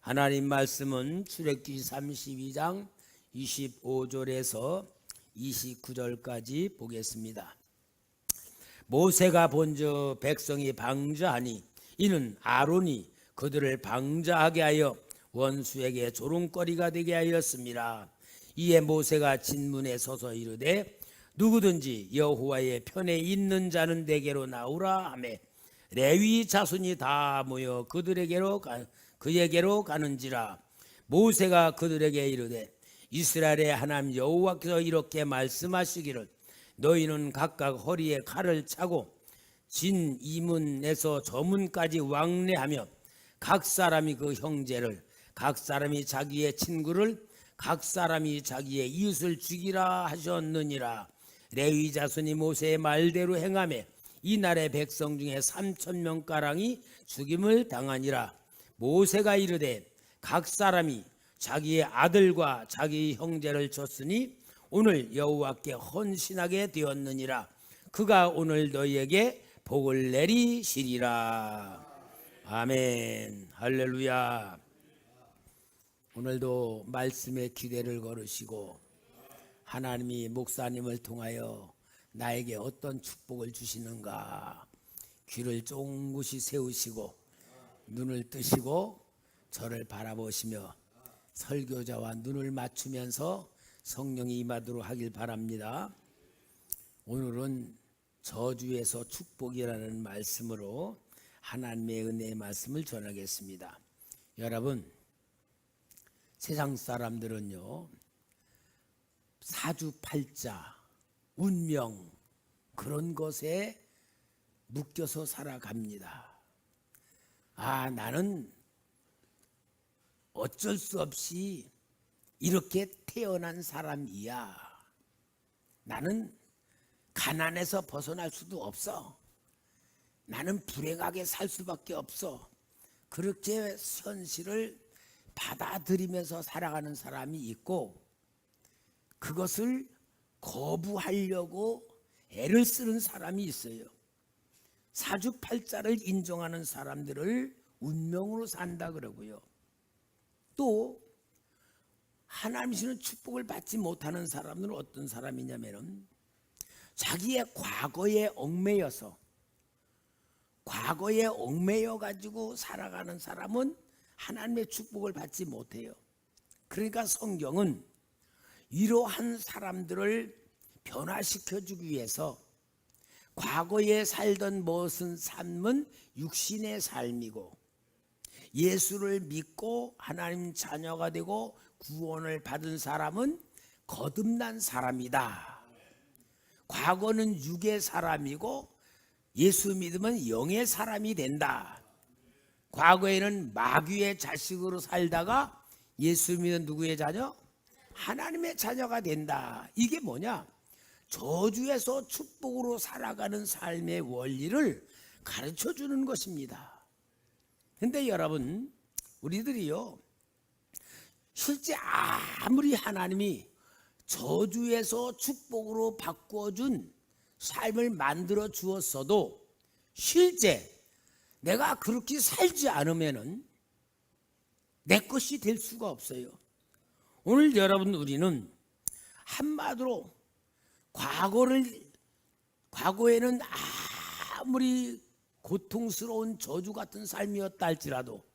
하나님 말씀은 출애굽기 32장 25절에서 29절까지 보겠습니다. 모세가 본저 백성이 방자하니 이는 아론이 그들을 방자하게 하여 원수에게 조롱거리가 되게 하였습니다. 이에 모세가 진문에 서서 이르되 누구든지 여호와의 편에 있는 자는 내게로 나오라 하매 레위 자손이 다 모여 그에게로 가는지라. 모세가 그들에게 이르되 이스라엘의 하나님 여호와께서 이렇게 말씀하시기를 너희는 각각 허리에 칼을 차고 진 이문에서 저문까지 왕래하며 각 사람이 그 형제를, 각 사람이 자기의 친구를, 각 사람이 자기의 이웃을 죽이라 하셨느니라. 레위 자손이 모세의 말대로 행하며 이날의 백성 중에 3,000명가량이 죽임을 당하니라. 모세가 이르되 각 사람이 자기의 아들과 자기 형제를 줬으니 오늘 여호와께 헌신하게 되었느니라. 그가 오늘 너희에게 복을 내리시리라. 아멘. 할렐루야. 오늘도 말씀의 기대를 걸으시고 하나님이 목사님을 통하여 나에게 어떤 축복을 주시는가 귀를 쫑긋이 세우시고 눈을 뜨시고 저를 바라보시며 설교자와 눈을 맞추면서 성령이 임하도록 하길 바랍니다. 오늘은 저주에서 축복이라는 말씀으로 하나님의 은혜의 말씀을 전하겠습니다. 여러분, 세상 사람들은요 사주팔자, 운명 그런 것에 묶여서 살아갑니다. 나는 어쩔 수 없이 이렇게 태어난 사람이야. 나는 가난에서 벗어날 수도 없어. 나는 불행하게 살 수밖에 없어. 그렇게 현실을 받아들이면서 살아가는 사람이 있고 그것을 거부하려고 애를 쓰는 사람이 있어요. 사주팔자를 인정하는 사람들을 운명으로 산다 그러고요. 또 하나님 주시는 축복을 받지 못하는 사람들은 어떤 사람이냐면은 자기의 과거에 얽매여 가지고 살아가는 사람은 하나님의 축복을 받지 못해요. 그러니까 성경은 이러한 사람들을 변화시켜 주기 위해서 과거에 살던 무엇은 삶은 육신의 삶이고 예수를 믿고 하나님 자녀가 되고 구원을 받은 사람은 거듭난 사람이다. 과거는 육의 사람이고 예수 믿으면 영의 사람이 된다. 과거에는 마귀의 자식으로 살다가 예수 믿는 누구의 자녀? 하나님의 자녀가 된다. 이게 뭐냐? 저주에서 축복으로 살아가는 삶의 원리를 가르쳐 주는 것입니다. 근데 여러분, 우리들이요 실제 아무리 하나님이 저주에서 축복으로 바꿔준 삶을 만들어 주었어도 실제 내가 그렇게 살지 않으면은 내 것이 될 수가 없어요. 오늘 여러분, 우리는 한마디로 과거에는 아무리 고통스러운 저주 같은 삶이었다 할지라도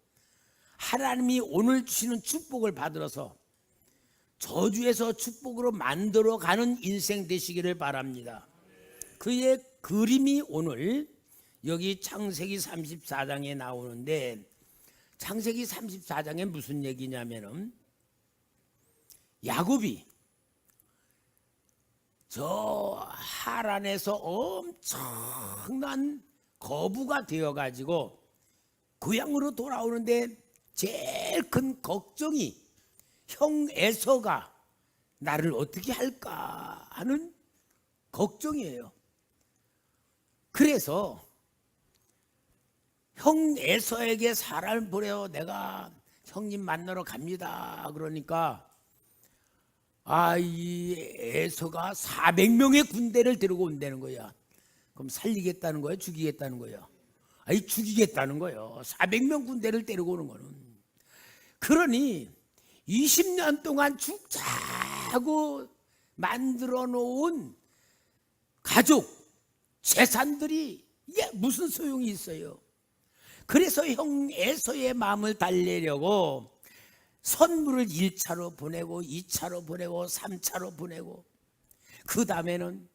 하나님이 오늘 주시는 축복을 받들어서 저주에서 축복으로 만들어가는 인생 되시기를 바랍니다. 그의 그림이 오늘 여기 창세기 34장에 나오는데, 창세기 34장에 무슨 얘기냐면은 야곱이 저 하란에서 엄청난 거부가 되어가지고 고향으로 돌아오는데 제일 큰 걱정이 형 에서가 나를 어떻게 할까 하는 걱정이에요. 그래서 형 에서에게 사람을 보내어 내가 형님 만나러 갑니다. 그러니까 이 에서가 400명의 군대를 데리고 온다는 거야. 그럼 살리겠다는 거야? 죽이겠다는 거야? 죽이겠다는 거예요. 400명 군대를 데리고 오는 거는. 그러니 20년 동안 죽자고 만들어 놓은 가족 재산들이 이게 무슨 소용이 있어요? 그래서 형 에서의 마음을 달래려고 선물을 1차로 보내고 2차로 보내고 3차로 보내고, 그 다음에는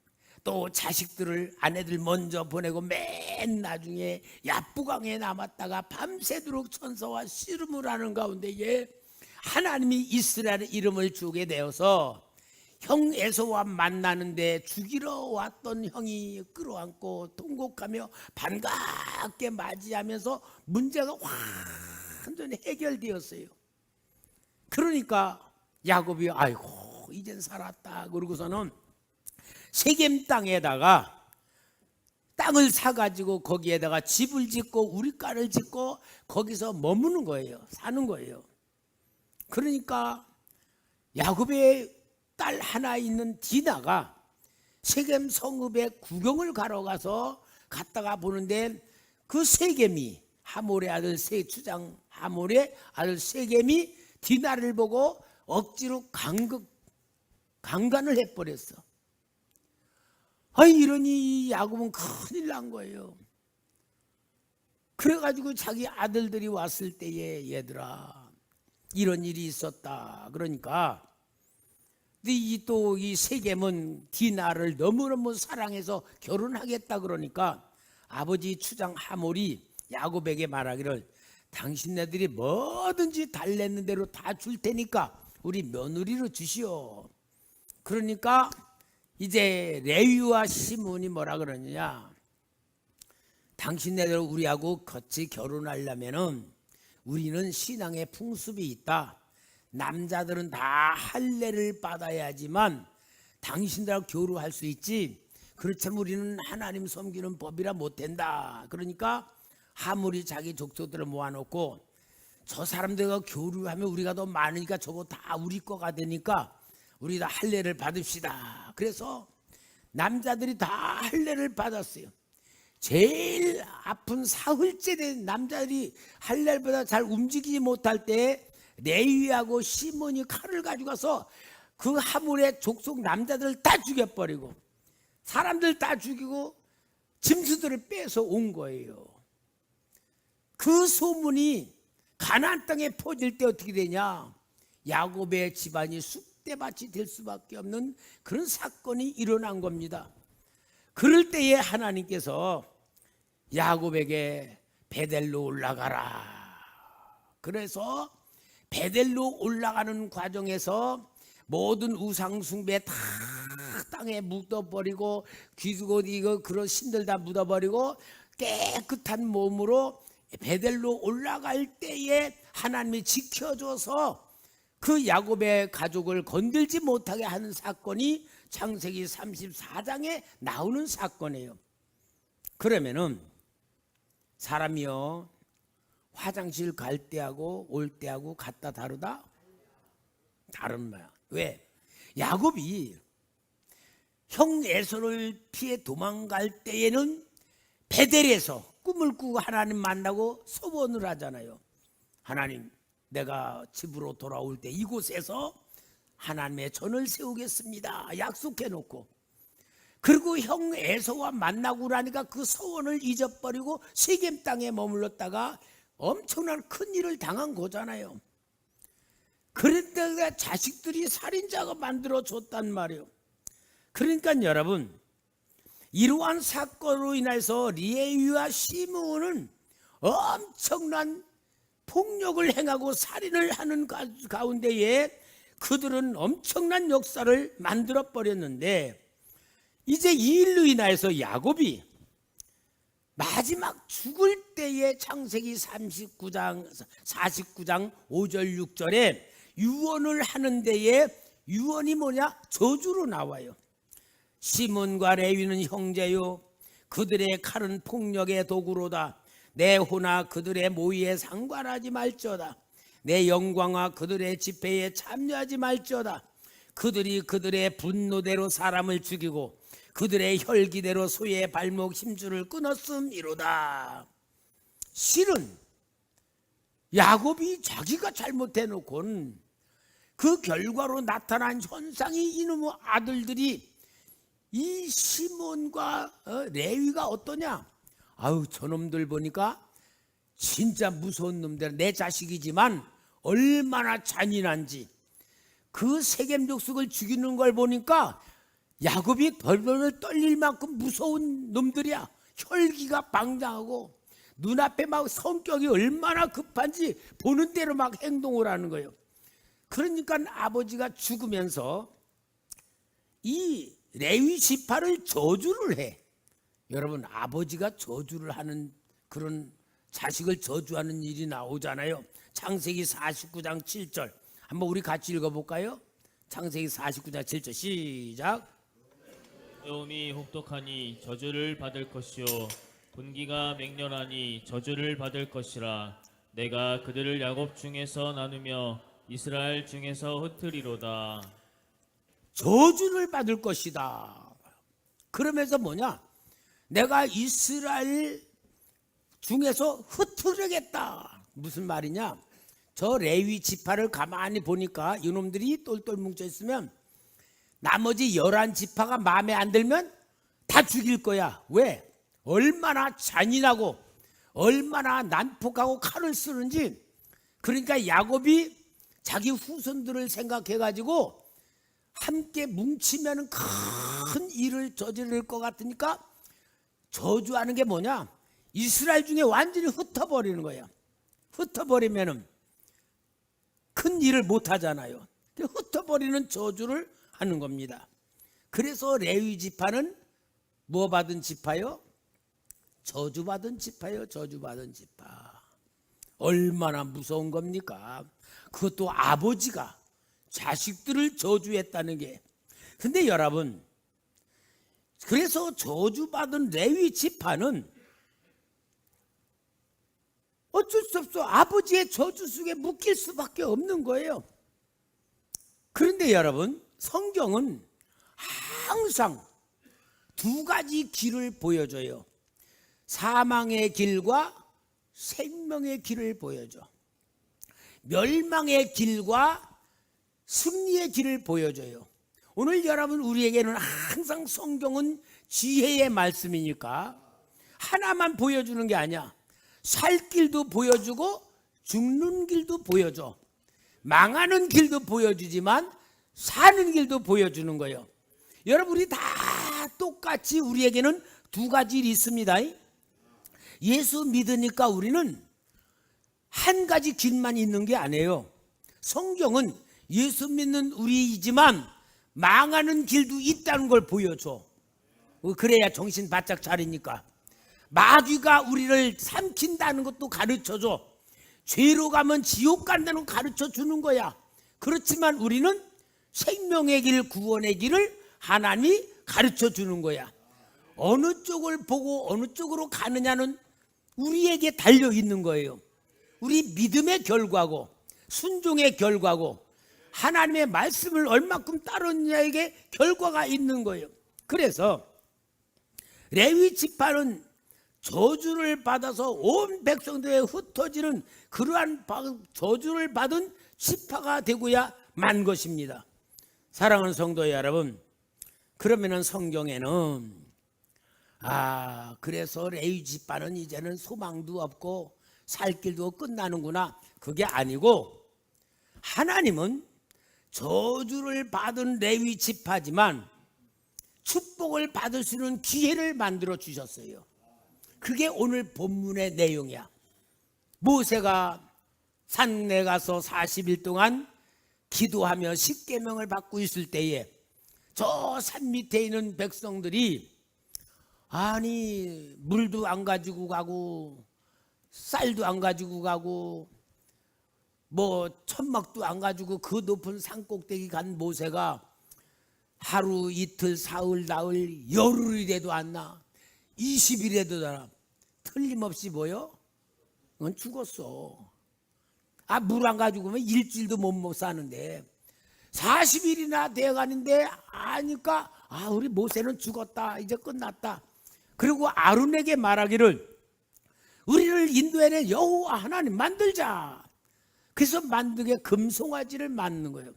또 자식들을 아내들 먼저 보내고 맨 나중에 야부강에 남았다가 밤새도록 천사와 씨름을 하는 가운데에 하나님이 이스라엘의 이름을 주게 되어서 형 에서와 만나는데 죽이러 왔던 형이 끌어안고 통곡하며 반갑게 맞이하면서 문제가 완전히 해결되었어요. 그러니까 야곱이 아이고 이젠 살았다 그러고서는 세겜 땅에다가 땅을 사가지고 거기에다가 집을 짓고 우리가를 짓고 거기서 머무는 거예요. 사는 거예요. 그러니까 야곱의 딸 하나 있는 디나가 세겜 성읍에 구경을 가러 가서 갔다가 보는데 그 세겜이 하몰의 아들 세추장 하몰의 아들 세겜이 디나를 보고 억지로 강간을 해버렸어. 이러니 야곱은 큰일 난 거예요. 그래가지고 자기 아들들이 왔을 때에 얘들아 이런 일이 있었다. 그러니까 또 이 세겜은 디나를 너무너무 사랑해서 결혼하겠다 그러니까 아버지 추장 하몰이 야곱에게 말하기를 당신네들이 뭐든지 달랬는 대로 다 줄 테니까 우리 며느리로 주시오. 그러니까 이제 레위와 시몬이 뭐라 그러느냐, 당신네들 우리하고 같이 결혼하려면은 우리는 신앙의 풍습이 있다. 남자들은 다 할례를 받아야지만 당신들하고 교류할 수 있지, 그렇지만 우리는 하나님 섬기는 법이라 못된다. 그러니까 하물이 자기 족속들을 모아놓고 저 사람들과 교류하면 우리가 더 많으니까 저거 다 우리 거가 되니까 우리 다 할례를 받읍시다. 그래서 남자들이 다 할례를 받았어요. 제일 아픈 사흘째 된 남자들이 할례보다 잘 움직이지 못할 때 레위하고 시몬이 칼을 가지고 가서 그 하물의 족속 남자들을 다 죽여버리고 사람들 다 죽이고 짐승들을 빼서 온 거예요. 그 소문이 가나안 땅에 퍼질 때 어떻게 되냐, 야곱의 집안이 쑥대밭이 될 수밖에 없는 그런 사건이 일어난 겁니다. 그럴 때에 하나님께서 야곱에게 베델로 올라가라. 그래서 베델로 올라가는 과정에서 모든 우상 숭배 다 땅에 묻어버리고 귀두고 이거 그런 신들 다 묻어버리고 깨끗한 몸으로 베델로 올라갈 때에 하나님이 지켜줘서 그 야곱의 가족을 건들지 못하게 하는 사건이 창세기 34장에 나오는 사건이에요. 그러면은 사람이요 화장실 갈 때하고 올 때하고 같다 다르다? 다른 거야. 왜? 야곱이 형 에서를 피해 도망갈 때에는 베델에서 꿈을 꾸고 하나님 만나고 소원을 하잖아요. 하나님, 내가 집으로 돌아올 때 이곳에서 하나님의 전을 세우겠습니다. 약속해 놓고, 그리고 형 에서와 만나고 나니까 그 소원을 잊어버리고 세겜 땅에 머물렀다가 엄청난 큰 일을 당한 거잖아요. 그런데 자식들이 살인자가 만들어 줬단 말이에요. 그러니까 여러분, 이러한 사건으로 인해서 레위와 시므온은 엄청난 폭력을 행하고 살인을 하는 가운데에 그들은 엄청난 역사를 만들어 버렸는데, 이제 이 일로 인하여서 야곱이 마지막 죽을 때에 창세기 49장 5절 6절에 유언을 하는 데에 유언이 뭐냐? 저주로 나와요. 시몬과 레위는 형제요, 그들의 칼은 폭력의 도구로다. 내 호나 그들의 모의에 상관하지 말지어다. 내 영광과 그들의 집회에 참여하지 말지어다. 그들이 그들의 분노대로 사람을 죽이고 그들의 혈기대로 소의 발목 힘줄을 끊었음이로다. 실은 야곱이 자기가 잘못해놓고는 그 결과로 나타난 현상이 이놈의 아들들이 이 시몬과 레위가 어떠냐? 아우, 저놈들 보니까 진짜 무서운 놈들, 내 자식이지만 얼마나 잔인한지. 그 세겜 족속을 죽이는 걸 보니까 야곱이 벌벌 떨릴 만큼 무서운 놈들이야. 혈기가 방장하고 눈앞에 막 성격이 얼마나 급한지 보는 대로 막 행동을 하는 거예요. 그러니까 아버지가 죽으면서 이 레위 지파를 저주를 해. 여러분, 아버지가 저주를 하는, 그런 자식을 저주하는 일이 나오잖아요. 창세기 49장 7절 한번 우리 같이 읽어볼까요? 창세기 49장 7절 시작. 애움이 혹독하니 저주를 받을 것이요 분기가 맹렬하니 저주를 받을 것이라. 내가 그들을 야곱 중에서 나누며 이스라엘 중에서 흩으리로다. 저주를 받을 것이다. 그러면서 뭐냐? 내가 이스라엘 중에서 흩으려겠다. 무슨 말이냐? 저 레위 지파를 가만히 보니까 이놈들이 똘똘 뭉쳐 있으면 나머지 11지파가 마음에 안 들면 다 죽일 거야. 왜? 얼마나 잔인하고 얼마나 난폭하고 칼을 쓰는지. 그러니까 야곱이 자기 후손들을 생각해가지고 함께 뭉치면 큰 일을 저지를 것 같으니까 저주하는 게 뭐냐? 이스라엘 중에 완전히 흩어버리는 거야. 흩어버리면 큰 일을 못 하잖아요. 흩어버리는 저주를 하는 겁니다. 그래서 레위 지파는 뭐 받은 지파요? 저주받은 지파요. 저주받은 지파. 얼마나 무서운 겁니까? 그것도 아버지가 자식들을 저주했다는 게. 근데 여러분, 그래서 저주받은 레위 지파는 어쩔 수 없어. 아버지의 저주 속에 묶일 수밖에 없는 거예요. 그런데 여러분, 성경은 항상 두 가지 길을 보여줘요. 사망의 길과 생명의 길을 보여줘. 멸망의 길과 승리의 길을 보여줘요. 오늘 여러분, 우리에게는 항상 성경은 지혜의 말씀이니까 하나만 보여주는 게 아니야. 살 길도 보여주고 죽는 길도 보여줘. 망하는 길도 보여주지만 사는 길도 보여주는 거예요. 여러분, 우리 다 똑같이 우리에게는 두 가지 일이 있습니다. 예수 믿으니까 우리는 한 가지 길만 있는 게 아니에요. 성경은 예수 믿는 우리이지만 망하는 길도 있다는 걸 보여줘. 그래야 정신 바짝 차리니까. 마귀가 우리를 삼킨다는 것도 가르쳐줘. 죄로 가면 지옥 간다는 걸 가르쳐 주는 거야. 그렇지만 우리는 생명의 길, 구원의 길을 하나님이 가르쳐 주는 거야. 어느 쪽을 보고 어느 쪽으로 가느냐는 우리에게 달려 있는 거예요. 우리 믿음의 결과고 순종의 결과고 하나님의 말씀을 얼마큼 따르느냐에게 결과가 있는 거예요. 그래서 레위 지파는 저주를 받아서 온 백성들에 흩어지는 그러한 저주를 받은 지파가 되고야 만 것입니다. 사랑하는 성도 여러분, 그러면은 성경에는 그래서 레위 지파는 이제는 소망도 없고 살 길도 끝나는구나, 그게 아니고 하나님은 저주를 받은 레위 지파지만 축복을 받을 수 있는 기회를 만들어 주셨어요. 그게 오늘 본문의 내용이야. 모세가 산에 가서 40일 동안 기도하며 십계명을 받고 있을 때에 저 산 밑에 있는 백성들이 물도 안 가지고 가고 쌀도 안 가지고 가고 천막도 안 가지고 그 높은 산 꼭대기 간 모세가 하루 이틀 사흘 나흘 열흘이 돼도 안 나, 20일에도 나, 틀림없이 그건 죽었어. 물 안 가지고 오면 일주일도 못 사는데 40일이나 돼가는데 아니까 우리 모세는 죽었다, 이제 끝났다. 그리고 아론에게 말하기를 우리를 인도해낸 여호와 하나님 만들자. 그래서 만들게 금송아지를 만드는 거예요.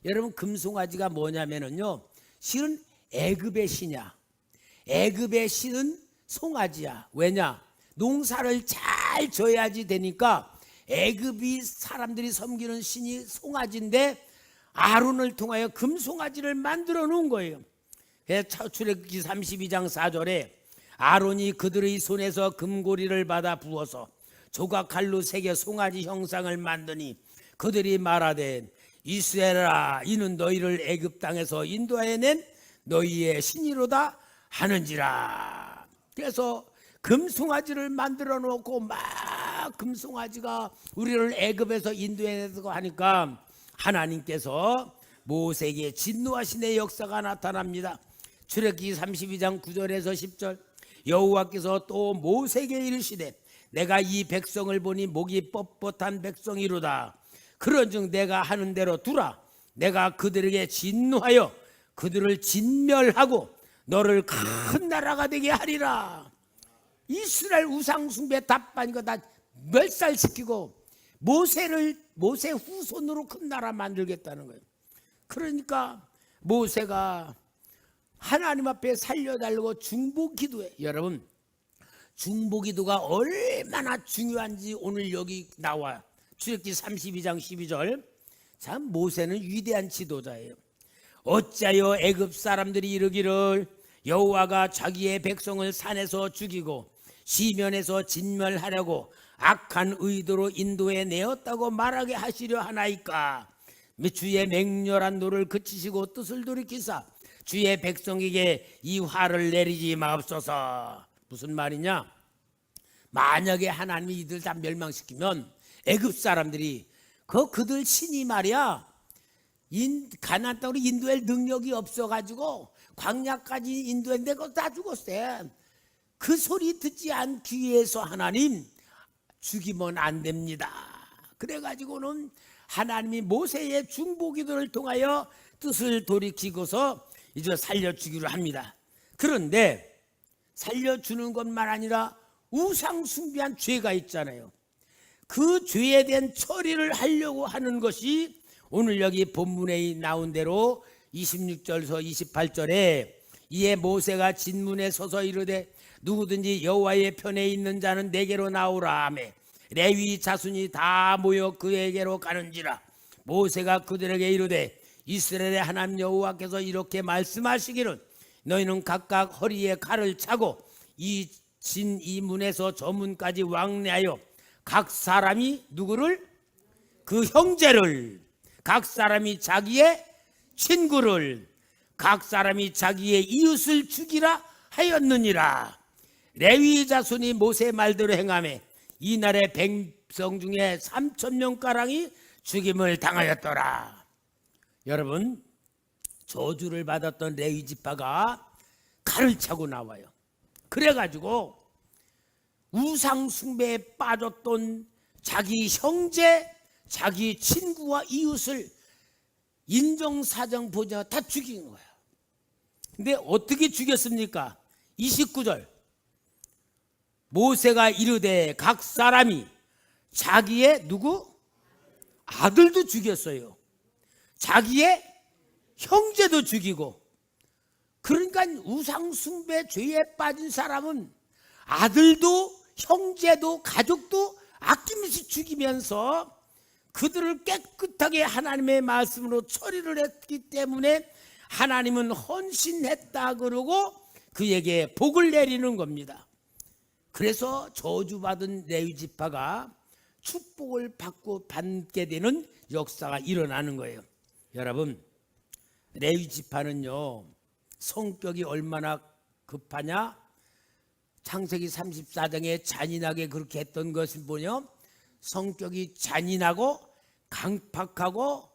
여러분, 금송아지가 뭐냐면요, 실은 애굽의 신이야. 애굽의 신은 송아지야. 왜냐? 농사를 잘 져야지 되니까 애굽이 사람들이 섬기는 신이 송아지인데 아론을 통하여 금송아지를 만들어 놓은 거예요. 출애굽기 32장 4절에 아론이 그들의 손에서 금고리를 받아 부어서 조각칼로 새겨 송아지 형상을 만드니 그들이 말하되 이스라엘아, 이는 너희를 애굽 땅에서 인도해낸 너희의 신이로다 하는지라. 그래서 금송아지를 만들어 놓고 막 금송아지가 우리를 애굽에서 인도해내고 하니까 하나님께서 모세에게 진노하신의 역사가 나타납니다. 출애굽기 32장 9절에서 10절, 여호와께서 또 모세에게 이르시되 내가 이 백성을 보니 목이 뻣뻣한 백성이로다. 그런즉 내가 하는 대로 두라. 내가 그들에게 진노하여 그들을 진멸하고 너를 큰 나라가 되게 하리라. 이스라엘 우상 숭배 답반이고 다 멸살시키고 모세 후손으로 큰 나라 만들겠다는 거예요. 그러니까 모세가 하나님 앞에 살려달라고 중보기도해. 여러분, 중보기도가 얼마나 중요한지 오늘 여기 나와요. 출애굽기 32장 12절. 참, 모세는 위대한 지도자예요. 어찌하여 애굽 사람들이 이르기를 여호와가 자기의 백성을 산에서 죽이고 시면에서 진멸하려고 악한 의도로 인도해 내었다고 말하게 하시려 하나이까. 주의 맹렬한 노를 그치시고 뜻을 돌이키사 주의 백성에게 이 화를 내리지 마옵소서. 무슨 말이냐? 만약에 하나님이 이들 다 멸망시키면 애굽 사람들이 그들 신이 말이야 가나안 땅으로 인도할 능력이 없어가지고 광야까지 인도했는데 그거 다 죽었어요. 그 소리 듣지 않기 위해서 하나님 죽이면 안 됩니다. 그래가지고는 하나님이 모세의 중보기도를 통하여 뜻을 돌이키고서 이제 살려주기로 합니다. 그런데 살려주는 것만 아니라 우상 숭배한 죄가 있잖아요. 그 죄에 대한 처리를 하려고 하는 것이 오늘 여기 본문에 나온 대로 26절서 28절에 이에 모세가 진문에 서서 이르되 누구든지 여호와의 편에 있는 자는 내게로 나오라 하며 레위 자손이 다 모여 그에게로 가는지라. 모세가 그들에게 이르되 이스라엘의 하나님 여호와께서 이렇게 말씀하시기를 너희는 각각 허리에 칼을 차고 이 문에서 저 문까지 왕래하여 각 사람이 누구를? 그 형제를, 각 사람이 자기의 친구를, 각 사람이 자기의 이웃을 죽이라 하였느니라. 레위 자손이 모세 말대로 행하며 이날의 백성 중에 3,000명가량이 죽임을 당하였더라. 여러분, 저주를 받았던 레위 지파가 칼을 차고 나와요. 그래가지고 우상 숭배에 빠졌던 자기 형제, 자기 친구와 이웃을 인정사정 보자 다 죽인 거야. 근데 어떻게 죽였습니까? 29절. 모세가 이르되 각 사람이 자기의 누구? 아들도 죽였어요. 자기의 형제도 죽이고. 그러니까 우상 숭배 죄에 빠진 사람은 아들도 형제도 가족도 아낌없이 죽이면서 그들을 깨끗하게 하나님의 말씀으로 처리를 했기 때문에 하나님은 헌신했다 그러고 그에게 복을 내리는 겁니다. 그래서 저주받은 레위 지파가 축복을 받게 되는 역사가 일어나는 거예요. 여러분, 레위 지파는요 성격이 얼마나 급하냐? 창세기 34장에 잔인하게 그렇게 했던 것은 뭐냐? 성격이 잔인하고 강팍하고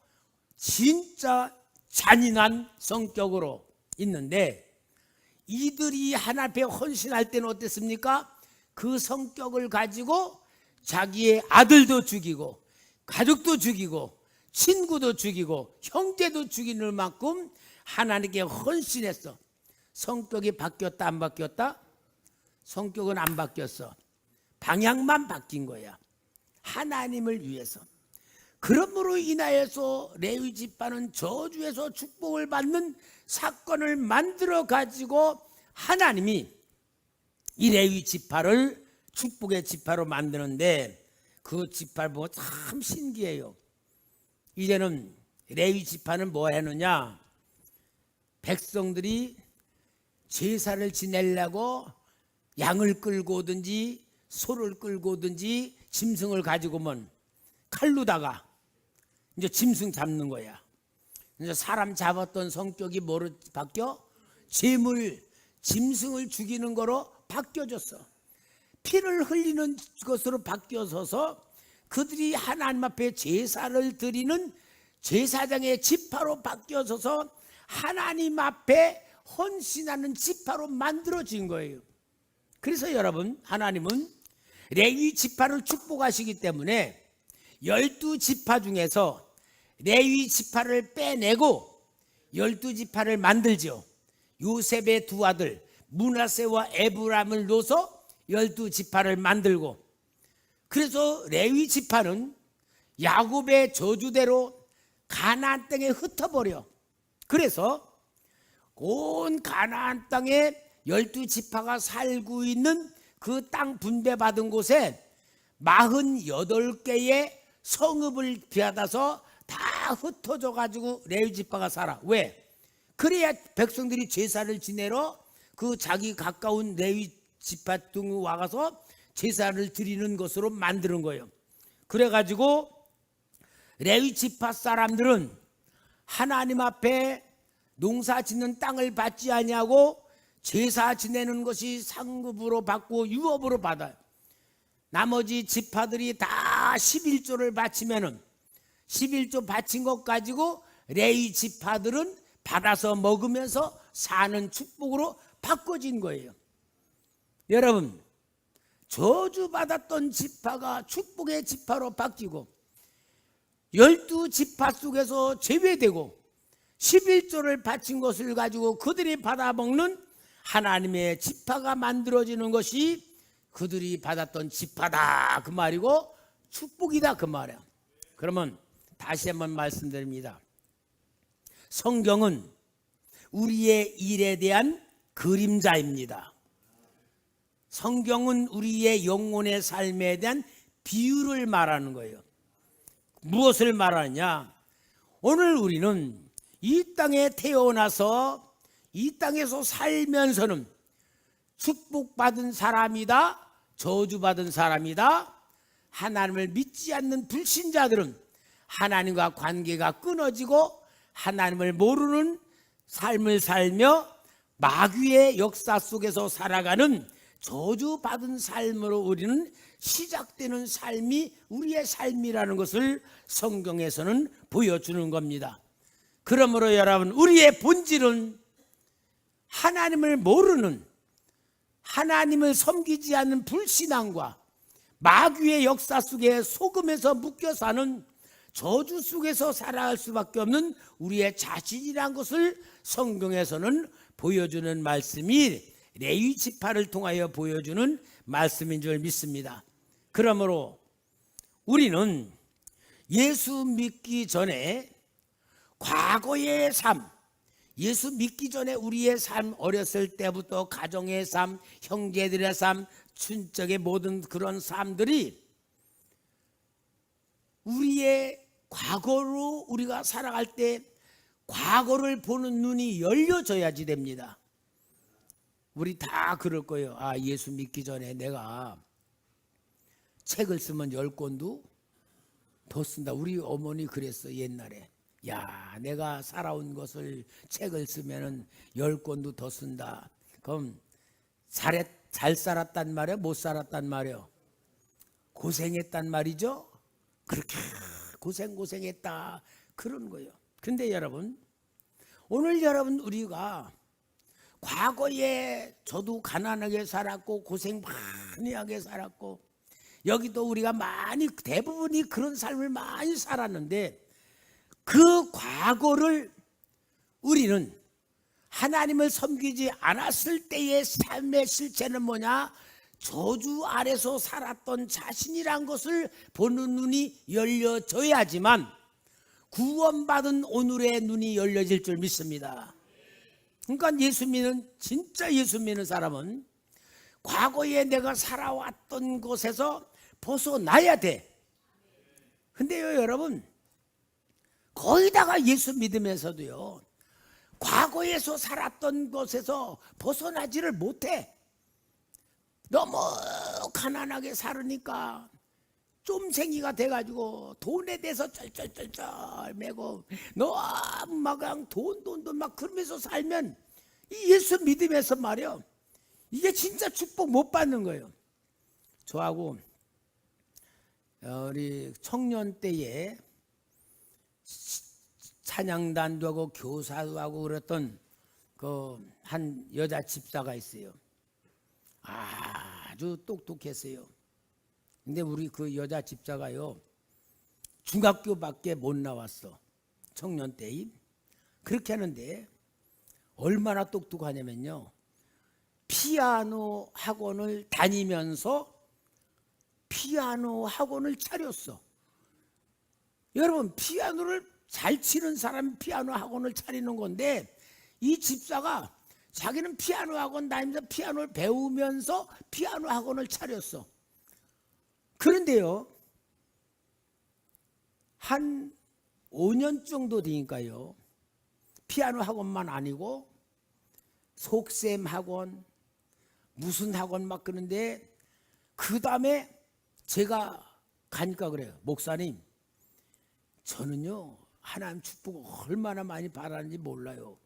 진짜 잔인한 성격으로 있는데 이들이 하나님 앞에 헌신할 때는 어땠습니까? 그 성격을 가지고 자기의 아들도 죽이고 가족도 죽이고 친구도 죽이고 형제도 죽이는 만큼 하나님께 헌신했어. 성격이 바뀌었다 안 바뀌었다? 성격은 안 바뀌었어. 방향만 바뀐 거야. 하나님을 위해서. 그러므로 인하여서 레위 지파는 저주에서 축복을 받는 사건을 만들어 가지고 하나님이 이 레위 지파를 축복의 지파로 만드는데, 그 지파를 보고 참 신기해요. 이제는 레위 지파는 뭐 하느냐? 백성들이 제사를 지내려고 양을 끌고 오든지 소를 끌고 오든지 짐승을 가지고 오면 칼로다가 이제 짐승 잡는 거야. 이제 사람 잡았던 성격이 뭐로 바뀌어? 재물, 짐승을 죽이는 거로 바뀌어졌어. 피를 흘리는 것으로 바뀌어서서 그들이 하나님 앞에 제사를 드리는 제사장의 지파로 바뀌어서서 하나님 앞에 헌신하는 지파로 만들어진 거예요. 그래서 여러분, 하나님은 레위 지파를 축복하시기 때문에 12지파 중에서 레위 지파를 빼내고 12지파를 만들죠. 요셉의 두 아들 므낫세와 에브람을 넣어서 12지파를 만들고, 그래서 레위 지파는 야곱의 저주대로 가나안 땅에 흩어버려. 그래서 온 가나안 땅에 12지파가 살고 있는 그 땅 분배받은 곳에 48개의 성읍을 비하다서 다 흩어져 가지고 레위 지파가 살아. 왜? 그래야 백성들이 제사를 지내러 그 자기 가까운 레위 지파 등 와가서 제사를 드리는 것으로 만드는 거예요. 그래가지고 레위 지파 사람들은 하나님 앞에 농사 짓는 땅을 받지 아니하고 제사 지내는 것이 상급으로 받고 유업으로 받아요. 나머지 지파들이 다 11조를 바치면은 11조 바친 것 가지고 레위 지파들은 받아서 먹으면서 사는 축복으로 바꿔진 거예요. 여러분, 저주받았던 지파가 축복의 지파로 바뀌고 12지파 속에서 제외되고 11조를 바친 것을 가지고 그들이 받아먹는 하나님의 지파가 만들어지는 것이 그들이 받았던 지파다 그 말이고 축복이다 그 말이야. 그러면 다시 한번 말씀드립니다. 성경은 우리의 일에 대한 그림자입니다. 성경은 우리의 영혼의 삶에 대한 비유를 말하는 거예요. 무엇을 말하느냐? 오늘 우리는 이 땅에 태어나서 이 땅에서 살면서는 축복받은 사람이다, 저주받은 사람이다. 하나님을 믿지 않는 불신자들은 하나님과 관계가 끊어지고 하나님을 모르는 삶을 살며 마귀의 역사 속에서 살아가는 저주받은 삶으로 우리는 시작되는 삶이 우리의 삶이라는 것을 성경에서는 보여주는 겁니다. 그러므로 여러분, 우리의 본질은 하나님을 모르는, 하나님을 섬기지 않는 불신앙과 마귀의 역사 속에 속음에서 묶여 사는 저주 속에서 살아갈 수밖에 없는 우리의 자신이란 것을 성경에서는 보여주는 말씀이 레위 지파를 통하여 보여주는 말씀인 줄 믿습니다. 그러므로 우리는 예수 믿기 전에 과거의 삶, 예수 믿기 전에 우리의 삶, 어렸을 때부터 가정의 삶, 형제들의 삶, 친척의 모든 그런 삶들이 우리의 과거로 우리가 살아갈 때 과거를 보는 눈이 열려져야지 됩니다. 우리 다 그럴 거예요. 아, 예수 믿기 전에 내가 책을 쓰면 10권도 더 쓴다. 우리 어머니 그랬어 옛날에. 야, 내가 살아온 것을 책을 쓰면은 10권도 더 쓴다. 그럼 잘 살았단 말이야? 못 살았단 말이야? 고생했단 말이죠? 그렇게 고생했다 그런 거예요. 근데 여러분, 오늘 여러분, 우리가 과거에 저도 가난하게 살았고 고생 많이 하게 살았고 여기도 우리가 많이 대부분이 그런 삶을 많이 살았는데 그 과거를 우리는 하나님을 섬기지 않았을 때의 삶의 실체는 뭐냐? 저주 아래서 살았던 자신이란 것을 보는 눈이 열려져야지만 구원받은 오늘의 눈이 열려질 줄 믿습니다. 그러니까 진짜 예수 믿는 사람은 과거에 내가 살아왔던 곳에서 벗어나야 돼. 근데요, 여러분, 거기다가 예수 믿으면서도요, 과거에서 살았던 곳에서 벗어나지를 못해. 너무 가난하게 살으니까 쫌생이가 돼가지고 돈에 대해서 쩔쩔쩔쩔 매고 너무 막 그냥 돈 막 그러면서 살면 이 예수 믿으면서 말이요, 이게 진짜 축복 못 받는 거예요. 저하고 우리 청년 때에 찬양단도 하고 교사도 하고 그랬던 그 한 여자 집사가 있어요. 아주 똑똑했어요. 근데 우리 그 여자 집사가요, 중학교밖에 못 나왔어. 청년 때임. 그렇게 하는데 얼마나 똑똑하냐면요, 피아노 학원을 다니면서 피아노 학원을 차렸어. 여러분, 피아노를 잘 치는 사람이 피아노 학원을 차리는 건데, 이 집사가 자기는 피아노 학원 다니면서 피아노를 배우면서 피아노 학원을 차렸어. 그런데요, 한 5년 정도 되니까요, 피아노 학원만 아니고 속셈 학원, 무슨 학원 막 그러는데, 그 다음에 제가 가니까 그래요. 목사님, 저는요 하나님 축복 얼마나 많이 바라는지 몰라요.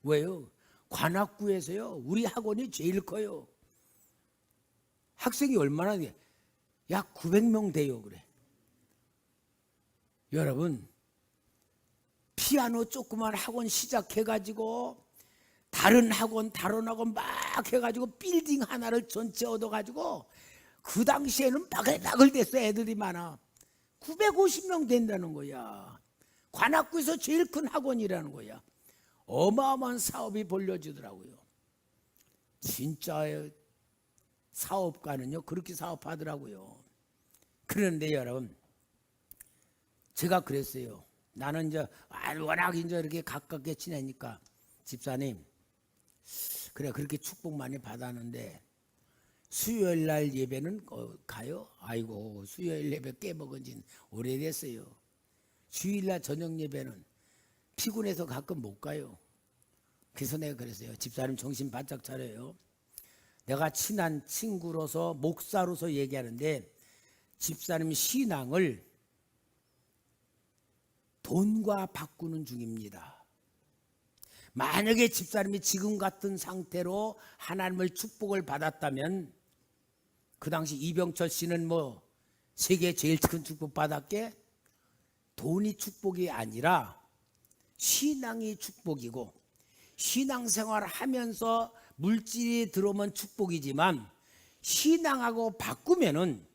왜요? 관악구에서요 우리 학원이 제일 커요. 학생이 얼마나 돼? 약 900명 돼요. 그래. 여러분, 피아노 조그만 학원 시작해가지고 다른 학원 막 해가지고 빌딩 하나를 전체 얻어가지고, 그 당시에는 바글바글 됐어. 애들이 많아. 950명 된다는 거야. 관악구에서 제일 큰 학원이라는 거야. 어마어마한 사업이 벌려지더라고요. 진짜 사업가는요 그렇게 사업하더라고요. 그런데 여러분, 제가 그랬어요. 나는 이제 워낙 이제 이렇게 가깝게 지내니까, 집사님, 그래 그렇게 축복 많이 받았는데 수요일 날 예배는 가요? 아이고, 수요일 예배 깨먹은 지는 오래됐어요. 주일 날 저녁 예배는 피곤해서 가끔 못 가요. 그래서 내가 그랬어요. 집사님 정신 바짝 차려요. 내가 친한 친구로서 목사로서 얘기하는데, 집사님 신앙을 돈과 바꾸는 중입니다. 만약에 집사님이 지금 같은 상태로 하나님의 축복을 받았다면, 그 당시 이병철 씨는 뭐 세계 제일 큰 축복 받았게? 돈이 축복이 아니라 신앙이 축복이고, 신앙생활을 하면서 물질이 들어오면 축복이지만 신앙하고 바꾸면은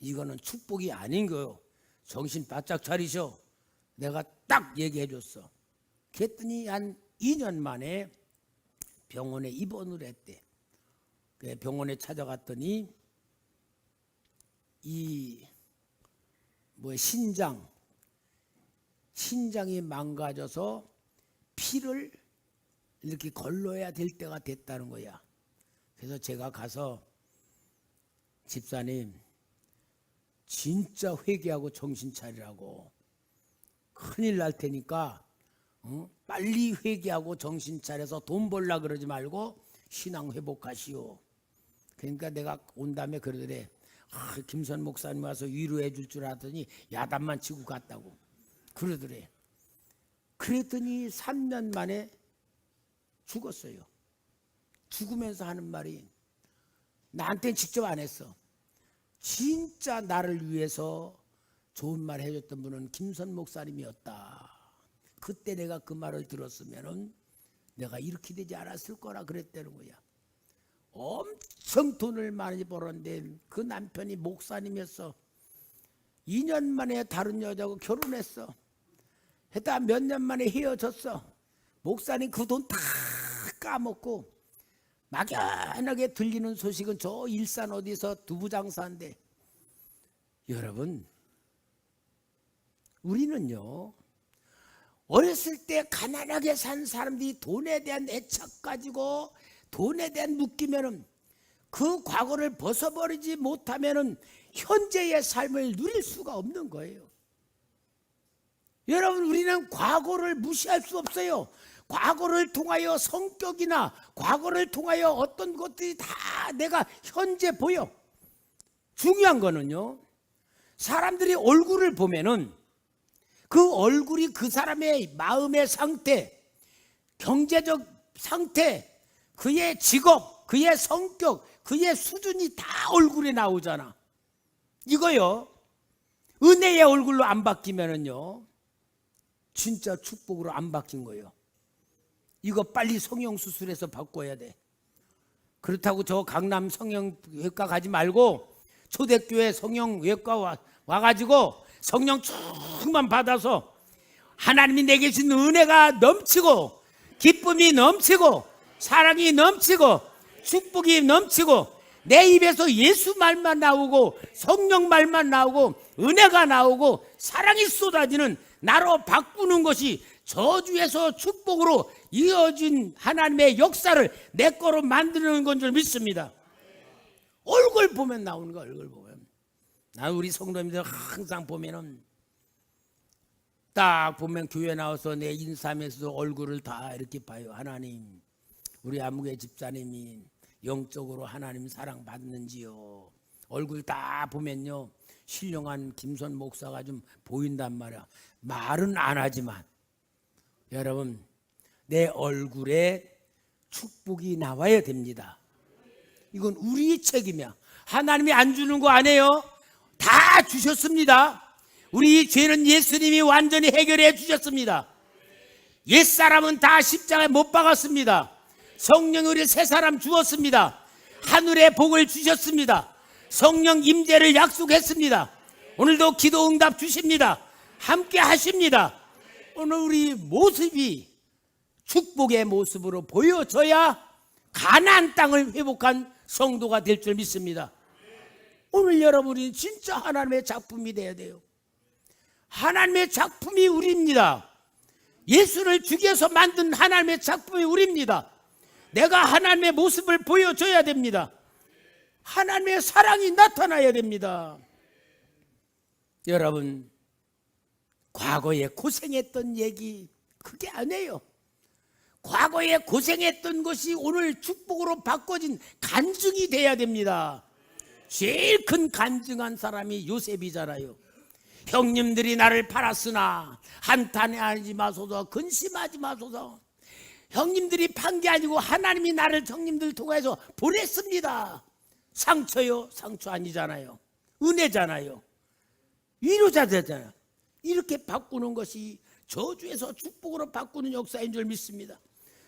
이거는 축복이 아닌 거요. 정신 바짝 차리셔. 내가 딱 얘기해 줬어. 그랬더니 한 2년 만에 병원에 입원을 했대. 병원에 찾아갔더니 이 신장이 망가져서 피를 이렇게 걸러야 될 때가 됐다는 거야. 그래서 제가 가서, 집사님 진짜 회개하고 정신 차리라고, 큰일 날 테니까 빨리 회개하고 정신 차려서 돈 벌라 그러지 말고 신앙 회복하시오. 그러니까 내가 온 다음에 그러더래. 김선 목사님 와서 위로해 줄 줄 알았더니 야단만 치고 갔다고 그러더래. 그랬더니 3년 만에 죽었어요. 죽으면서 하는 말이, 나한테는 직접 안 했어. 진짜 나를 위해서 좋은 말 해줬던 분은 김선 목사님이었다. 그때 내가 그 말을 들었으면 내가 이렇게 되지 않았을 거라 그랬다는 거야. 엄청 돈을 많이 벌었는데 그 남편이 목사님이었어. 2년 만에 다른 여자하고 결혼했어. 했다 몇 년 만에 헤어졌어. 목사님 그 돈 다 까먹고 막연하게 들리는 소식은 저 일산 어디서 두부 장사한데, 여러분 우리는요 어렸을 때 가난하게 산 사람들이 돈에 대한 애착 가지고 돈에 대한 묶이면은 그 과거를 벗어버리지 못하면은 현재의 삶을 누릴 수가 없는 거예요. 여러분 우리는 과거를 무시할 수 없어요. 과거를 통하여 성격이나 과거를 통하여 어떤 것들이 다 내가 현재 보여. 중요한 거는요, 사람들이 얼굴을 보면은 그 얼굴이 그 사람의 마음의 상태, 경제적 상태, 그의 직업, 그의 성격, 그의 수준이 다 얼굴에 나오잖아. 이거요, 은혜의 얼굴로 안 바뀌면은요 진짜 축복으로 안 바뀐 거예요. 이거 빨리 성형수술해서 바꿔야 돼. 그렇다고 저 강남 성형외과 가지 말고 초대교회 성형외과 와가지고 성령 충만 받아서 하나님이 내게 주신 은혜가 넘치고 기쁨이 넘치고 사랑이 넘치고 축복이 넘치고 내 입에서 예수 말만 나오고 성령 말만 나오고 은혜가 나오고 사랑이 쏟아지는 나로 바꾸는 것이 저주에서 축복으로 이어진 하나님의 역사를 내 거로 만드는 건 줄 믿습니다. 얼굴 보면 나오는 거. 얼굴 보면 나 우리 성도님들 항상 보면은 딱 보면 교회 나와서 내 인사하면서도 얼굴을 다 이렇게 봐요. 하나님, 우리 아무개 집사님이 영적으로 하나님 사랑 받는지요. 얼굴 다 보면요 신령한 김선 목사가 좀 보인단 말이야. 말은 안 하지만 여러분 내 얼굴에 축복이 나와야 됩니다. 이건 우리의 책임이야. 하나님이 안 주는 거 아니에요. 다 주셨습니다. 우리 죄는 예수님이 완전히 해결해 주셨습니다. 옛사람은 다 십자가에 못 박았습니다. 성령을 우리 새 사람 주었습니다. 하늘의 복을 주셨습니다. 성령 임재를 약속했습니다. 오늘도 기도 응답 주십니다. 함께 하십니다. 오늘 우리 모습이 축복의 모습으로 보여져야 가나안 땅을 회복한 성도가 될 줄 믿습니다. 오늘 여러분이 진짜 하나님의 작품이 돼야 돼요. 하나님의 작품이 우리입니다. 예수를 죽여서 만든 하나님의 작품이 우리입니다. 내가 하나님의 모습을 보여줘야 됩니다. 하나님의 사랑이 나타나야 됩니다. 여러분 과거에 고생했던 얘기 그게 아니에요. 과거에 고생했던 것이 오늘 축복으로 바꿔진 간증이 돼야 됩니다. 제일 큰 간증한 사람이 요셉이잖아요. 형님들이 나를 팔았으나 한탄하지 마소서, 근심하지 마소서. 형님들이 판 게 아니고 하나님이 나를 형님들 통해서 보냈습니다. 상처요? 상처 아니잖아요. 은혜잖아요. 위로자잖아요. 이렇게 바꾸는 것이 저주에서 축복으로 바꾸는 역사인 줄 믿습니다.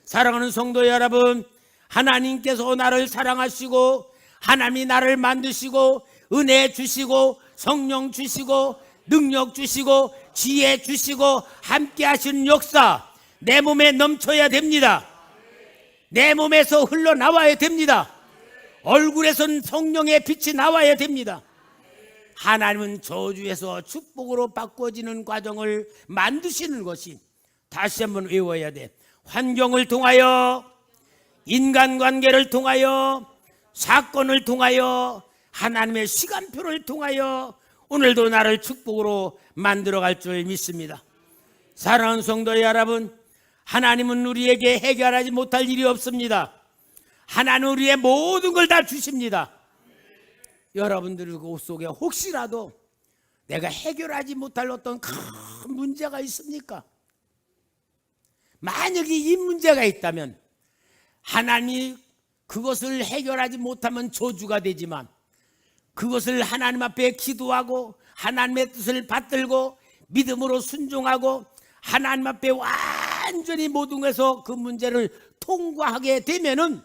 사랑하는 성도 여러분, 하나님께서 나를 사랑하시고 하나님이 나를 만드시고 은혜 주시고 성령 주시고 능력 주시고 지혜 주시고 함께 하시는 역사 내 몸에 넘쳐야 됩니다. 내 몸에서 흘러나와야 됩니다. 얼굴에선 성령의 빛이 나와야 됩니다. 하나님은 저주에서 축복으로 바꿔지는 과정을 만드시는 것이 다시 한번 외워야 돼. 환경을 통하여, 인간관계를 통하여, 사건을 통하여, 하나님의 시간표를 통하여 오늘도 나를 축복으로 만들어갈 줄 믿습니다. 사랑하는 성도 여러분, 하나님은 우리에게 해결하지 못할 일이 없습니다. 하나님은 우리의 모든 걸 다 주십니다. 여러분들 그 속에 혹시라도 내가 해결하지 못할 어떤 큰 문제가 있습니까? 만약에 이 문제가 있다면 하나님이 그것을 해결하지 못하면 저주가 되지만 그것을 하나님 앞에 기도하고 하나님의 뜻을 받들고 믿음으로 순종하고 하나님 앞에 완전히 모든 것에서 그 문제를 통과하게 되면은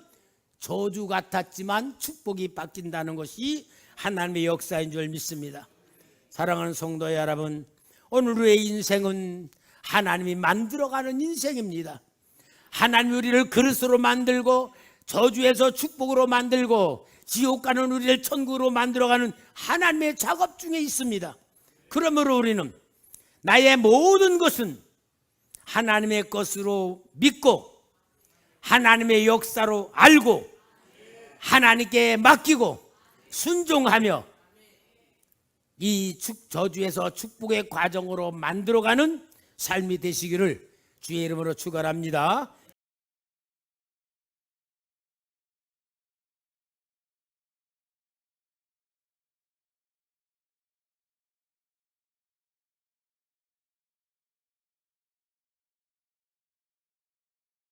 저주 같았지만 축복이 바뀐다는 것이 하나님의 역사인 줄 믿습니다. 사랑하는 성도 여러분, 오늘의 인생은 하나님이 만들어가는 인생입니다. 하나님이 우리를 그릇으로 만들고 저주에서 축복으로 만들고 지옥 가는 우리를 천국으로 만들어가는 하나님의 작업 중에 있습니다. 그러므로 우리는 나의 모든 것은 하나님의 것으로 믿고 하나님의 역사로 알고 하나님께 맡기고 순종하며 이 저주에서 축복의 과정으로 만들어가는 삶이 되시기를 주의 이름으로 축원합니다.